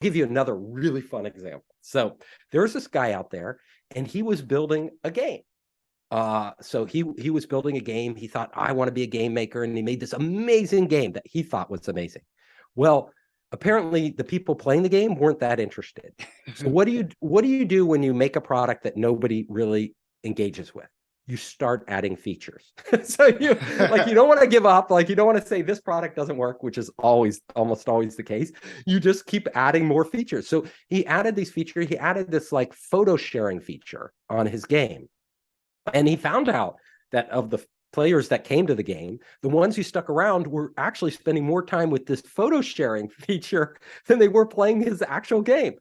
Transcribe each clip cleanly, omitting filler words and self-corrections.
give you another really fun example. So there's this guy out there, and he was building a game. So he was building a game. He thought, I want to be a game maker, and he made this amazing game that he thought was amazing. Well, apparently the people playing the game weren't that interested. So what do you do when you make a product that nobody really engages with? You start adding features. So you don't want to give up. Like, you don't want to say this product doesn't work, which is almost always the case. You just keep adding more features. So he added these features. He added this like photo sharing feature on his game. And he found out that of the players that came to the game, the ones who stuck around were actually spending more time with this photo sharing feature than they were playing his actual game.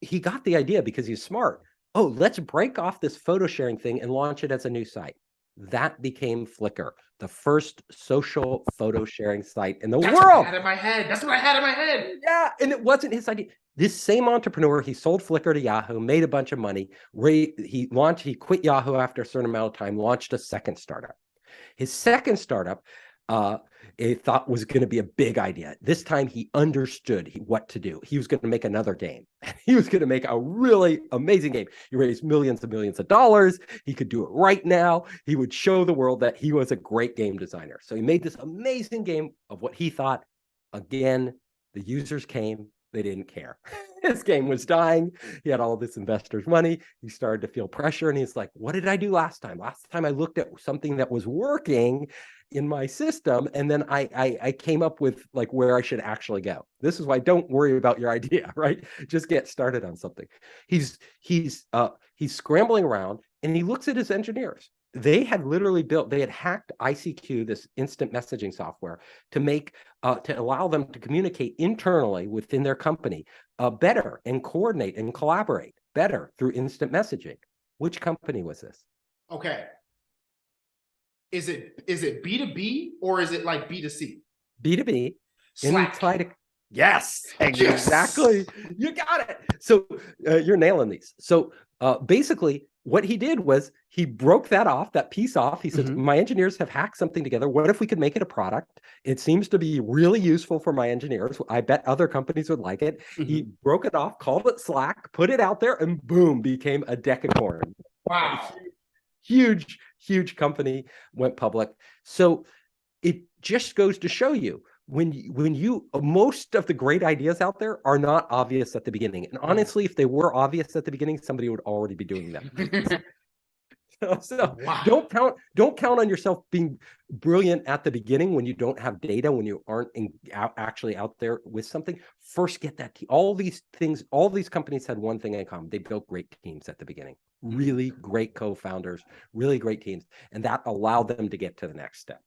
He got the idea because he's smart. Oh, let's break off this photo sharing thing and launch it as a new site. That became Flickr, the first social photo sharing site in the world. What I had in my head. That's what I had in my head. Yeah, and it wasn't his idea. This same entrepreneur, he sold Flickr to Yahoo, made a bunch of money. He quit Yahoo after a certain amount of time, launched a second startup. His second startup, he thought was going to be a big idea. This time he understood what to do. He was going to make another game. He was going to make a really amazing game. He raised millions and millions of dollars. He could do it right now. He would show the world that he was a great game designer. So he made this amazing game of what he thought. Again, the users came. They didn't care. His game was dying. He had all this investors' money. He started to feel pressure, and he's like, what did I do last time? Last time I looked at something that was working in my system, and then I came up with like where I should actually go. This is why don't worry about your idea, right? Just get started on something. He's scrambling around, and he looks at his engineers. They had hacked ICQ, this instant messaging software, to allow them to communicate internally within their company better and coordinate and collaborate better through instant messaging. Which company was this? Okay. Is it B2B or is it like B2C? B2B. Slack. Yes, exactly. You got it. So you're nailing these. So basically, what he did was he broke that piece off. He said, my engineers have hacked something together. What if we could make it a product? It seems to be really useful for my engineers. I bet other companies would like it. He broke it off, called it Slack, put it out there, and boom, became a decacorn. Wow. Huge company, went public. So it just goes to show you, most of the great ideas out there are not obvious at the beginning. And honestly, if they were obvious at the beginning, somebody would already be doing them. So wow. Don't count on yourself being brilliant at the beginning when you don't have data, when you aren't actually out there with something. First, get that team. All these companies had one thing in common. They built great teams at the beginning. Really great co-founders, really great teams. And that allowed them to get to the next step.